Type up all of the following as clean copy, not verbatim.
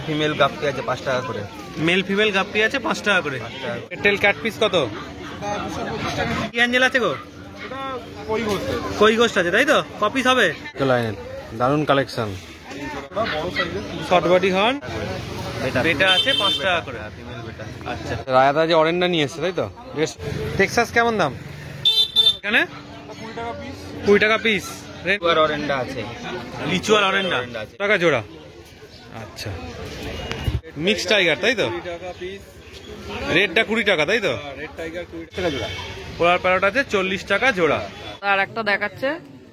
Female গাপ্পি আছে 5 টাকা করে। মেল ফিমেল গাপ্পি আছে 5 টাকা করে। টেল ক্যাট পিস কত? কি অ্যাঞ্জেল আছে গো? কই গোস্ট আছে তাই তো? কপিস হবে? দারুন কালেকশন। শর্ট বডি হর্ন বেটা আছে 5 টাকা করে ফিমেল বেটা। আচ্ছা রায়াদা যে অরেন্ডা নিয়ে এসছে তাই তো? টেক্সাস কেমন দাম এখানে? 20 টাকা পিস। রেড অরেন্ডা আছে, লিচুয়াল অরেন্ডা টাকা জোড়া। আচ্ছা মিক্স টাইগার তাই তো? রেডটা 20 টাকা তাই তো? রেড টাইগার 20 টাকা জোড়া। পোলার প্যারট আছে 40 টাকা জোড়া। আর একটা দেখাচ্ছে,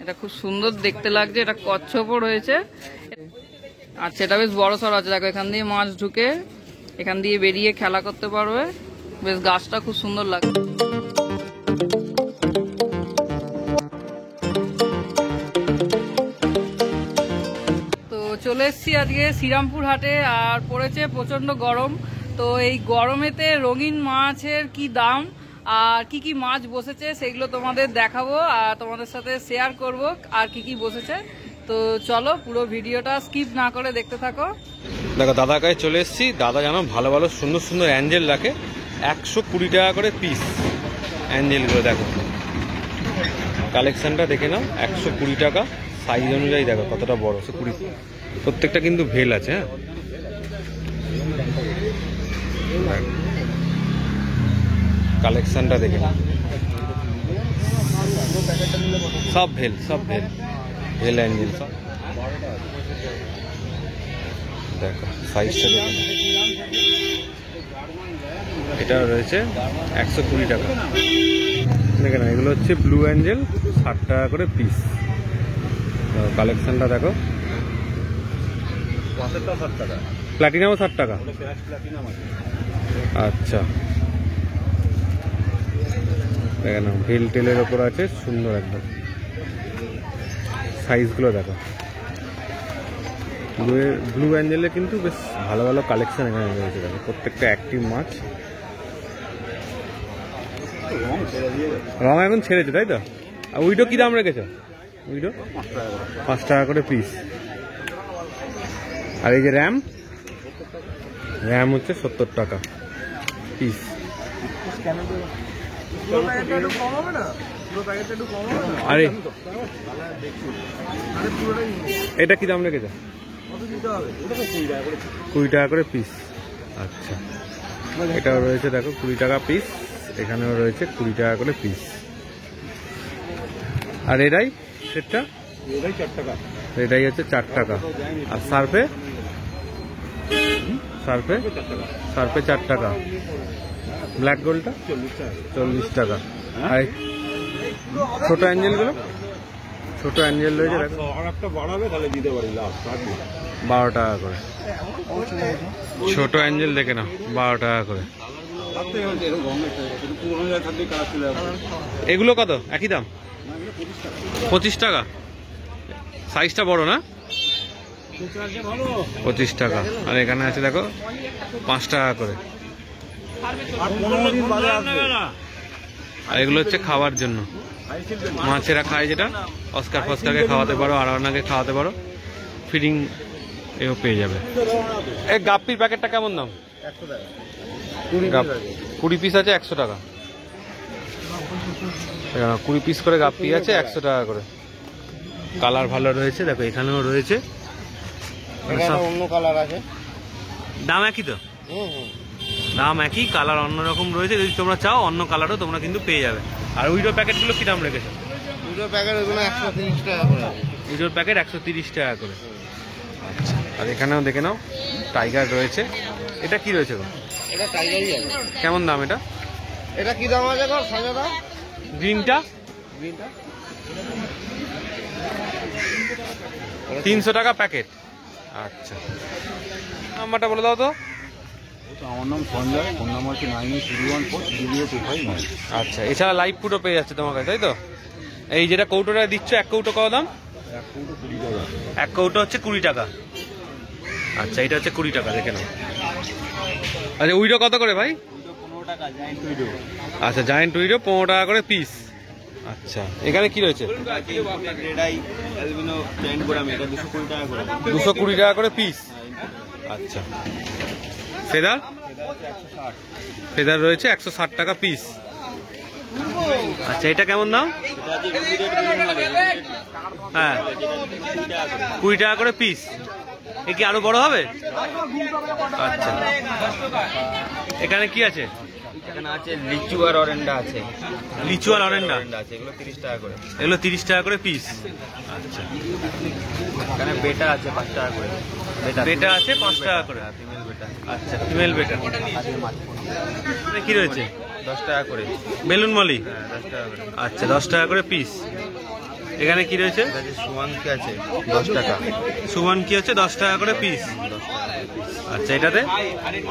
এটা খুব সুন্দর দেখতে লাগছে, এটা কচ্ছপও রয়েছে। আচ্ছা এটা বেশ বড় সড় আছে, দেখো এখান দিয়ে মাছ ঢুকে এখান দিয়ে বেরিয়ে খেলা করতে পারবে। বেশ গাছটা খুব সুন্দর লাগছে। তো চলে এসছি আজকে শ্রীরামপুর হাটে, আর পড়েছে প্রচন্ড গরম। তো এই গরমেতে রঙিন মাছের কি দাম আর কি কি মাছ বসেছে সেগুলো তোমাদের দেখাবো আর তোমাদের সাথে শেয়ার করব আর কি কি বসেছে। তো চলো পুরো ভিডিওটা স্কিপ না করে দেখতে থাকো। দেখো দাদার কাছে চলে এসেছি। দাদা জানো ভালো ভালো সুন্দর সুন্দর অ্যাঞ্জেল রাখে, 120 টাকা করে পিস অ্যাঞ্জেলগুলো। দেখো কালেকশনটা দেখে নাও, 120 টাকা। সাইজ অনুযায়ী দেখো কতটা বড়, 120। প্রত্যেকটা কিন্তু ভেল আছে। হ্যাঁ কালেকশনটা দেখে নাও, সব ভেল, সব ভেল, ভেল অ্যাঞ্জেল সব। দেখো সাইজটা দেখে নাও, এটা রয়েছে 120 টাকা। দেখে না এগুলো হচ্ছে ব্লু অ্যাঞ্জেল, 60 টাকা করে পিস। কালেকশনটা দেখো, প্লাটিনামও 60 টাকা। আচ্ছা দেখে নাও, ভেল টেলের ওপর আছে, সুন্দর একদম। সাইজগুলো দেখো, ব্লু অ্যাঞ্জেলে কিন্তু বেশ ভালো ভালো কালেকশন এখানে রয়েছে। দেখো প্রত্যেকটা অ্যাক্টিভ মাছ। রং এখন ছেড়েছে তাই তো? আর উইডো কি দাম রেখেছো? উইডো 5 টাকা করে পিস। আর এই যে র্যাম, র্যাম হচ্ছে 70 টাকা পিস। আরে এটা কি দাম রেখেছো? 20 টাকা করে পিস। আচ্ছা এটাও রয়েছে দেখো 20 টাকা পিস, এখানেও রয়েছে 20 টাকা করে পিস। আর এটাই সেটটা, এটাই হচ্ছে 4 টাকা। আর সার্ফে, সার্ফে সার্ফে 4 টাকা। ব্ল্যাক গোল্ডটা 40 টাকা। আর ছোট অ্যাঞ্জেলগুলো, ছোট অ্যাঞ্জেল রয়েছে দেখো 12 টাকা করে। ছোট অ্যাঞ্জেল দেখে নাও 12 টাকা করে। এগুলো কত? একই দাম 25 টাকা। সাইজটা বড় না? 25 টাকা। আর এখানে আছে দেখো 5 টাকা করে। আর এগুলো হচ্ছে খাওয়ার জন্য, মাছেরা খায়, যেটা অস্কার ফস্কারকে খাওয়াতে পারো, আরানাকে খাওয়াতে পারো, ফিডিং এও পেয়ে যাবে। এই গাপ্পির প্যাকেটটা কেমন দাম? 20 পিস আছে 100 টাকা। 20 পিস করে গাপ্পি আছে 100 টাকা করে। কালার ভালো রয়েছে, দেখো এখানেও রয়েছে, অন্য কালার আছে। দাম একই তো? দাম একই, কালার অন্যরকম রয়েছে। যদি তোমরা চাও অন্য কালারও তোমরা কিন্তু পেয়ে যাবে। আর উইডো প্যাকেটগুলো কি দাম রেখেছো? উইডো প্যাকেট ওগুলো 130 টাকা করে। উইডোর প্যাকেট 130 টাকা করে। আচ্ছা আর এখানেও দেখে নাও টাইগার রয়েছে। এটা কি রয়েছে গো? এটা টাইগারই আছে। কেমন দাম এটা? এটা কি দাম আছে গো সাজা দাম? গ্রিনটা, গ্রিনটা 300 টাকা প্যাকেট। আচ্ছা নাম্বারটা বলে দাও তো। আমার নাম সঞ্জয়, ফোন নাম্বার হচ্ছে 98314025। আচ্ছা এছাড়া লাইভ ফুডও পেয়ে যাচ্ছে তোমার কাছে তাই তো? এই যেটা কৌটোটা দিচ্ছ, 1 কৌটো কত দাম? 1 কৌটো 20 টাকা। 1 কৌটো হচ্ছে 20 টাকা। আচ্ছা এটা হচ্ছে 20 টাকা, দেখে নাও। আচ্ছা উইডো কত করে ভাই? 15 টাকা জায়ান্ট উইডো। আচ্ছা জায়ান্ট উইডো 15 টাকা করে পিস। আচ্ছা এখানে কি রয়েছে? Red eye albino giant gourami, এটা 220 টাকা করে। 220 টাকা করে পিস। আচ্ছা, ফেদার ফেদার রয়েছে 160 টাকা পিস। আচ্ছা, এটা কেমন দাম? হ্যাঁ, 20 টাকা করে পিস। এ কি আরো বড় হবে? আচ্ছা, এখানে কি আছে? এখানে আছে লিচু আর অরেন্ডা আছে। লিচু আর অরেন্ডা আছে, এগুলো 30 টাকা করে। এগুলো 30 টাকা করে পিস। আচ্ছা, এখানে বেটা আছে 5 টাকা করে। বেটা আছে 5 টাকা করে। ফিমেল বেটা। আচ্ছা, ফিমেল বেটা। এখানে কি রয়েছে? 10 টাকা করে। বেলুন মলি। হ্যাঁ, 10 টাকা করে। আচ্ছা, 10 টাকা করে পিস। এখানে কি রয়েছে? এটা আছে সুয়াঙ্কি আছে 10 টাকা। সুমন কি হচ্ছে 10 টাকা করে পিস। আচ্ছা, এটাতে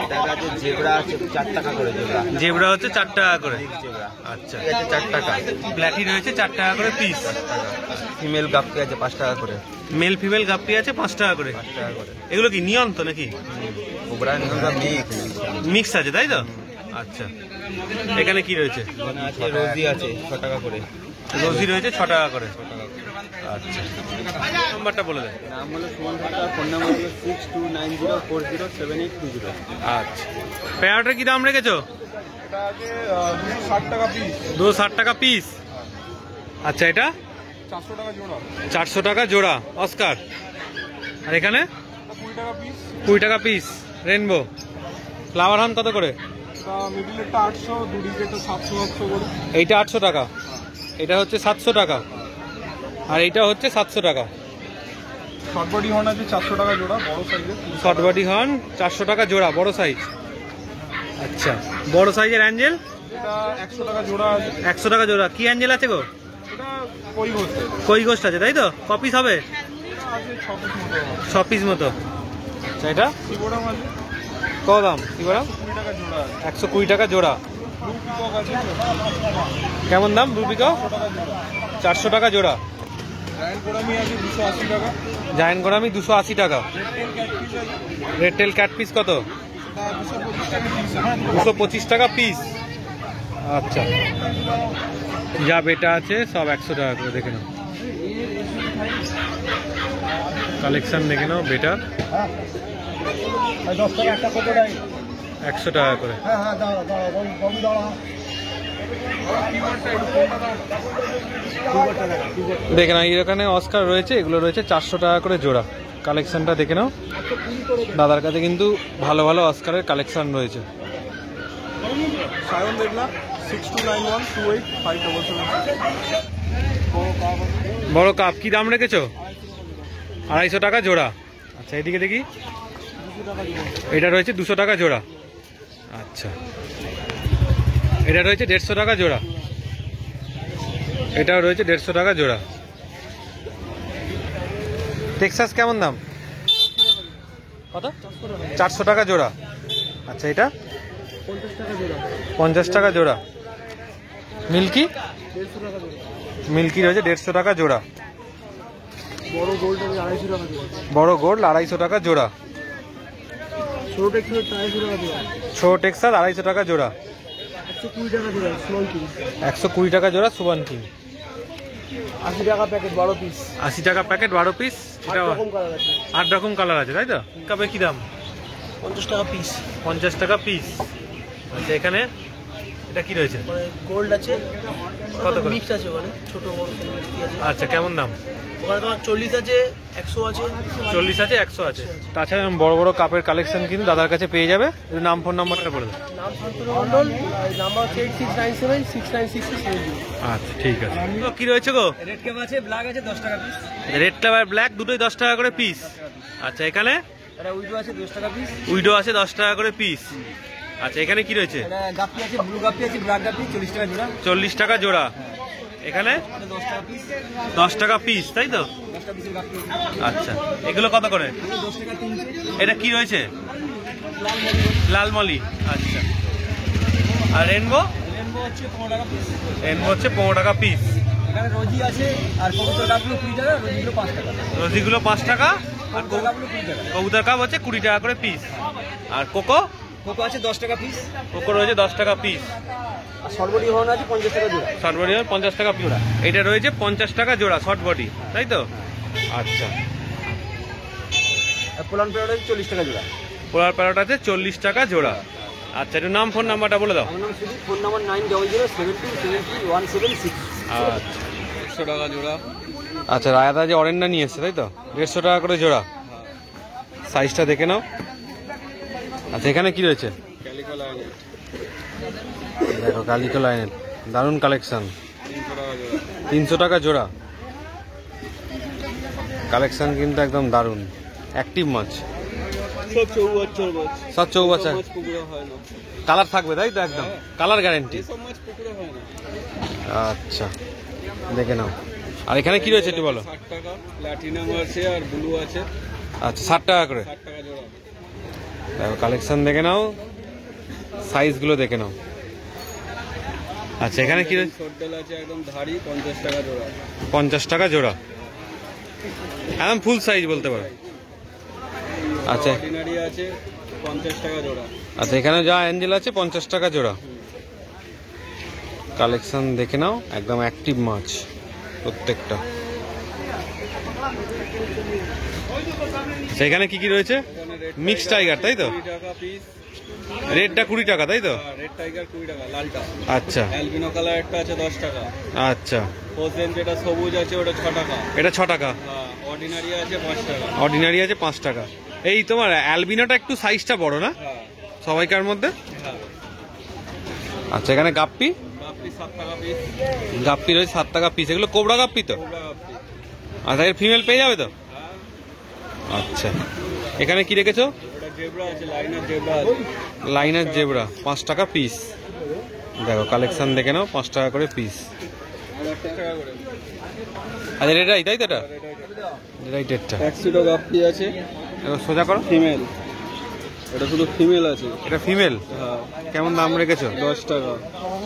এটা আছে জেব্রা আছে 4 টাকা করে। জেব্রা হচ্ছে 4 টাকা করে। জেব্রা আচ্ছা, এটা আছে 4 টাকা। প্ল্যাটি রয়েছে 4 টাকা করে পিস। ফিমেল গাপ্পি আছে 5 টাকা করে। মেল ফিমেল গাপ্পি আছে 5 টাকা করে। 5 টাকা করে। এগুলো কি নিয়ন তো নাকি? Cobra নিউজা mix. মিক্স আছে তাই তো? আচ্ছা, এখানে কি রয়েছে? এখানে আছে রোজি আছে 6 টাকা করে। রোজি রয়েছে 6 টাকা করে। আচ্ছা, নাম্বারটা বলে দেন। নাম হলো সুমন সরকার, ফোন নাম্বার হলো 6290407820। আচ্ছা, পেয়ারটার কি দাম রেখেছো? এটা আছে 260 টাকা পিস, 260 টাকা পিস। আচ্ছা, এটা 400 টাকা জোড়া, 400 টাকা জোড়া অস্কার। আর এখানে 20 টাকা পিস। 20 টাকা পিস রেনবো। ফ্লাওয়ার হান কত করে? এটা মিডিলেরটা 800, দুদিকেরটা 700 করে। এইটা 800 টাকা, এটা হচ্ছে 700 টাকা, আর এইটা হচ্ছে 700 টাকা। শর্ট বডি হর্ন আছে 400 টাকা জোড়া, বড় সাইজের। শর্ট বডি হর্ন 400 টাকা জোড়া, বড় সাইজ। আচ্ছা, বড় সাইজের অ্যাঞ্জেল এটা 100 টাকা জোড়া আছে। 100 টাকা জোড়া। কি অ্যাঞ্জেল আছে গো? এটা কই বসছে, কই গোস্ট আছে তাই তো? কপিস হবে? এটা আছে 6 পিস মতো। 6 পিস মতো। আচ্ছা, এটা সিবোরাম আছে কত দাম? কি বললাম? 20 টাকা জোড়া আছে। 120 টাকা জোড়া। ব্লু পিকক আছে কেমন দাম ব্লু পিকক? 400 টাকা জোড়া। 400 টাকা জোড়া। জায়ান্ট কোরামি আছে 280 টাকা। জায়ান্ট গোরামি 280 টাকা। রেড টেল ক্যাট পিস আছে, রেড টেল ক্যাট পিস কত? এটা 225 টাকা পিস। 225 টাকা পিস। আচ্ছা, যা বেটা আছে সব 100 টাকা করে। দেখে নাও কালেকশন, দেখে নাও বেটার 10 টাকা একটা কত টাকা? 100 টাকা করে। হ্যাঁ হ্যাঁ, দাঁড়া দাঁড়া, ববি দাঁড়া। দেখে নাও এখানে অস্কার রয়েছে, এগুলো রয়েছে 400 টাকা করে জোড়া। কালেকশনটা দেখে নাও, দাদার কাছে কিন্তু ভালো ভালো অস্কারের কালেকশন রয়েছে। সায়ন দেখলাম 6291285777। বড় কাপ কি দাম রেখেছো? 250 টাকা জোড়া। আচ্ছা, এদিকে দেখি, এটা রয়েছে 200 টাকা জোড়া। আচ্ছা, এটা রয়েছে 150 টাকা জোড়া। এটাও রয়েছে 150 টাকা জোড়া। টেক্সাস কেমন দাম? কত? 400 টাকা জোড়া। আচ্ছা, এটা 50 টাকা জোড়া। মিল্কি? মিল্কি রয়েছে 150 টাকা জোড়া। বড় গোল্ড আছে 250 টাকা জোড়া। বড় গোল্ড 250 টাকা জোড়া। ছোট টেক্সটাইল 250 টাকা জোড়া। ছোট টেক্সাস 250 টাকা জোড়া। 120 টাকা জোড়া স্মল কিং। 120 টাকা জোড়া সুবান কিং। 80 টাকা প্যাকেট 12 পিস। 80 টাকা প্যাকেট 12 পিস। এটা 8 রকম কালার আছে। 8 রকম কালার আছে তাই তো? কাপে কি দাম? 50 টাকা পিস। 50 টাকা পিস। আচ্ছা, এখানে এটা কি রয়েছে? মানে গোল্ড আছে, কত করে? মিক্স আছে, মানে ছোট বড় সব মিক্স আছে। আচ্ছা, কেমন দাম? ওখানে তোমার 40 আছে, 100 আছে। 40 আছে, 100 আছে। তাছাড়া বড় বড় কাপের কালেকশন কিন্তু দাদার কাছে পেয়ে যাবে। একটু নাম ফোন নাম্বারটা বলে দাও। নাম শান্তনু মণ্ডল, নাম্বার 8697696670। আচ্ছা, ঠিক আছে। তো কি রয়েছে গো? রেড ক্যাপ আছে, ব্ল্যাক আছে 10 টাকা পিস। রেড ক্লাব আর ব্ল্যাক দুটোই 10 টাকা করে পিস। আচ্ছা, এখানে এটা উইডো আছে 10 টাকা পিস। উইডো আছে 10 টাকা করে পিস। আচ্ছা, এখানে কি রয়েছে? এটা গাপ্পি আছে, ব্লু গাপ্পি আছে, ব্ল্যাক গাপ্পি 40 টাকা জোড়া। 40 টাকা জোড়া। এখানে এটা 10 টাকা পিস। 10 টাকা পিস তাই তো? 10 টাকা পিসের গাপ্পি আছে। আচ্ছা, এগুলো কত করে? 10 টাকা তিনটে। এটা কি রয়েছে? লাল মলি। লালমলি। আচ্ছা, আর রেনবো? রেনবো হচ্ছে 15 টাকা পিস। রেনবো হচ্ছে 15 টাকা পিস। এখানে রোজি আছে, আর কবুতর কাপগুলো 20 টাকা, রোজিগুলো 5 টাকা। রোজিগুলো 5 টাকা, আর কবুতর কাপগুলো 20 টাকা। কবুতর কাপ হচ্ছে 20 টাকা করে পিস। আর কোকো? কোকো আছে 10 টাকা পিস। কোকো রয়েছে 10 টাকা পিস। আর সর্বডি হর্ন আছে 50 টাকা জোড়া। শর্ট বডি 50 টাকা জোড়া। এটা রয়েছে 50 টাকা জোড়া শর্ট বডি তাই তো? আচ্ছা, আর পোলান পেয়ার আছে 40 টাকা জোড়া। পোলার প্যারট আছে 40 টাকা জোড়া। আচ্ছা, একটু নাম ফোন নাম্বারটা বলে দাও। আমার নাম সুদীপ, ফোন নাম্বার 9007273176। আচ্ছা 100 টাকা জোড়া। আচ্ছা, রায়াদা যে অরেন্ডা নিয়ে এসছে তাই তো, 150 টাকা করে জোড়া। সাইজটা দেখে নাও। আচ্ছা, এখানে কি রয়েছে? ক্যালিকো লাইনে দেখো কালিকো লাইনের দারুণ কালেকশন। 300 টাকা 300 টাকা জোড়া। জোড়া। কালেকশন কিন্তু একদম দারুণ। অ্যাক্টিভ মাছ, সব 54 মাছ। সব চৌবাচ্চা। মাছ পুকুরে হয় না। কালার থাকবে তাই তো, একদম কালার গ্যারেন্টি। সব মাছ পুকুরে হয় না। আচ্ছা, দেখে নাও। আর এখানে কি রয়েছে একটু বলো। 60 টাকা প্ল্যাটিনাম আছে আর ব্লু আছে। আচ্ছা, 60 টাকা করে। 60 টাকা জোড়া। দেখো কালেকশন দেখে নাও, সাইজগুলো দেখে নাও। আচ্ছা, এখানে কি রয়েছে? সর্দেল আছে একদম ধারি, 50 টাকা জোড়া। 50 টাকা জোড়া, একদম ফুল সাইজ বলতে পারো। আচ্ছা অর্ডিনারি আছে 50 টাকা জোড়া। আচ্ছা, এখানে যা অ্যাঞ্জেল আছে 50 টাকা জোড়া। কালেকশন দেখে নাও, একদম অ্যাক্টিভ মাছ প্রত্যেকটা। আচ্ছা, এখানে কি কি রয়েছে? মিক্স টাইগার তাই তো? 20 টাকা পিস। রেডটা 20 টাকা তাই তো? রেড টাইগার 20 টাকা, লালটা। আচ্ছা অ্যালবিনো কালার একটা আছে 10 টাকা। আচ্ছা, ফোজেন যেটা সবুজ আছে ওটা 6 টাকা। এটা 6 টাকা। হ্যাঁ, অর্ডিনারি আছে 5 টাকা। অর্ডিনারি আছে 5 টাকা। এই তোমার অ্যালবিনোটা একটু সাইজটা বড় না হ্যাঁ সবাইকার মধ্যে? হ্যাঁ। আচ্ছা, এখানে গাপ্পি, আপনি 7 টাকা পিস। গাপ্পি রয়েছে 7 টাকা পিস। এগুলো কোবরা গাপ্পি তো? কোবরা আপনি। আচ্ছা, এর ফিমেল পেয়ে যাবে তো? হ্যাঁ, আচ্ছা, এখানে কি রেখেছো? ওটা জেব্রা আছে, লাইনার জেব্রা আছে। লাইনার জেব্রা 5 টাকা পিস। দেখো কালেকশন দেখে নাও, 5 টাকা করে পিস। 8 টাকা করে। আচ্ছা, এটাই তাই তো? এটাই টেটটা। ট্যাক্সিডো গাপ্পি আছে, এবার সোজা করো। ফিমেল। এটা শুধু ফিমেল আছে। এটা ফিমেল, হ্যাঁ, কেমন দাম রেখেছো? 10 টাকা।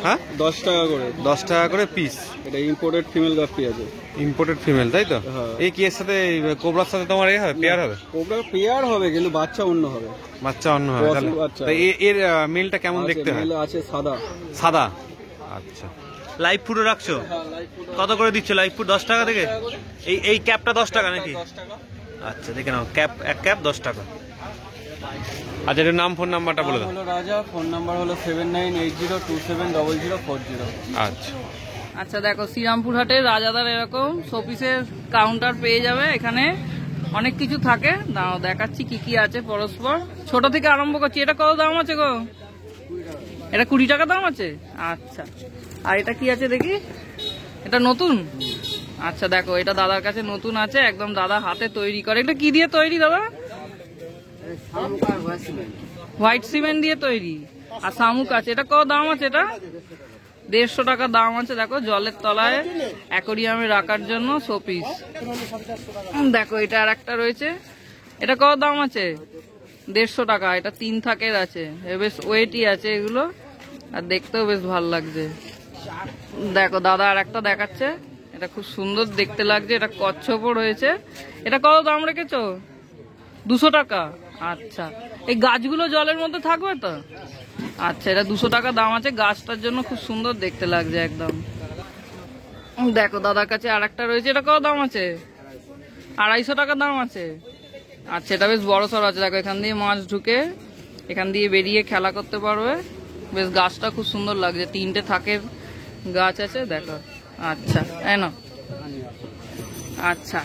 হ্যাঁ, 10 টাকা করে। 10 টাকা করে পিস। এটা ইম্পোর্টেড ফিমেল গাপ্পি আছে। ইম্পোর্টেড ফিমেল তাই তো? হ্যাঁ। এই কি এর সাথে কোবরার সাথে তোমার এ হবে, পেয়ার হবে? কোবরা পেয়ার হবে কিন্তু বাচ্চা অন্য হবে। বাচ্চা অন্য হবে তাহলে? বাচ্চা। তো এর মেলটা কেমন দেখতে হয়? মেল আছে সাদা। সাদা। আচ্ছা, লাইভ ফুডও রাখছো? কত করে দিচ্ছ লাইভ ফুড? 10 টাকা থেকে? এই ক্যাপটা 10 টাকা নাকি? 10 টাকা। আচ্ছা, দেখে নাও, এক ক্যাপ 10 টাকা। আচ্ছা, এটার নাম ফোন নাম্বারটা বলে দাও। হলো রাজা, ফোন নাম্বার হলো 7980270040। আচ্ছা, আচ্ছা দেখো, শ্রীরামপুর হাটে রাজাদার এরকম শোপিসের কাউন্টার পেয়ে যাবে। এখানে অনেক কিছু থাকে, দাঁড়াও দেখাচ্ছি কি কি আছে পরস্পর। ছোট থেকে আরম্ভ করছি। এটা কত দাম আছে গো? এটা 20 টাকা দাম আছে। আচ্ছা, আর এটা কি আছে দেখি? এটা নতুন? আচ্ছা দেখো, এটা দাদার কাছে নতুন আছে, একদম দাদা হাতে তৈরি করে। এটা কি দিয়ে তৈরি দাদা? হোয়াইট সিমেন্ট দিয়ে তৈরি। আর শামুক আছে। এটা কত দাম আছে? এটা 150 টাকা দাম আছে। দেখো, জলের তলায় অ্যাকোরিয়ামে রাখার জন্য শোপিস। দেখো, এটা আর একটা রয়েছে। এটা কত দাম আছে? 150 টাকা। এটা 3 থাকের আছে, বেশ ওয়েটই আছে এগুলো, আর দেখতেও বেশ ভালো লাগছে। দেখো, দাদা আর একটা দেখাচ্ছে, এটা খুব সুন্দর দেখতে লাগছে। এটা কচ্ছপও রয়েছে। এটা কত দাম রেখেছো? 200 টাকা। আচ্ছা, এই গাছগুলো জলের মধ্যে থাকবে তো? আচ্ছা, এটা 200 টাকা দাম আছে। গাছটার জন্য খুব সুন্দর দেখতে লাগছে একদম। দেখো, দাদার কাছে আর একটা রয়েছে। এটা কত দাম আছে? 250 টাকা দাম আছে। আচ্ছা, এটা বেশ বড় সড় আছে। দেখো, এখান দিয়ে মাছ ঢুকে এখান দিয়ে বেরিয়ে খেলা করতে পারবে। বেশ গাছটা খুব সুন্দর লাগছে। 3টে থাকের গাছ আছে দেখো। আচ্ছা, এই নাও। আচ্ছা,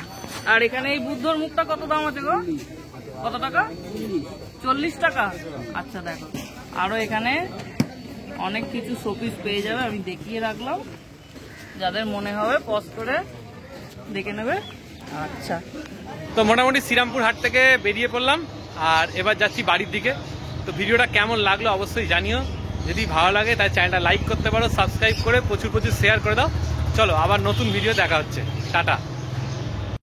আর এখানে এই বুদ্ধর মুখটা কত দাম আছে গো? কত টাকা? 40 টাকা। আচ্ছা দেখো, আরো এখানে অনেক কিছু শোপিস পেয়ে যাবে। আমি দেখিয়ে রাখলাম, যাদের মনে হবে পজ করে দেখে নেবে। আচ্ছা, তো মোটামুটি শ্রীরামপুর হাট থেকে বেরিয়ে পড়লাম, আর এবার যাচ্ছি বাড়ির দিকে। তো ভিডিওটা কেমন লাগলো অবশ্যই জানিও। যদি ভালো লাগে তাহলে চ্যানেলটা লাইক করতে পারো, সাবস্ক্রাইব করে প্রচুর শেয়ার করে দাও। চলো, আবার নতুন ভিডিও দেখা হচ্ছে। টাটা।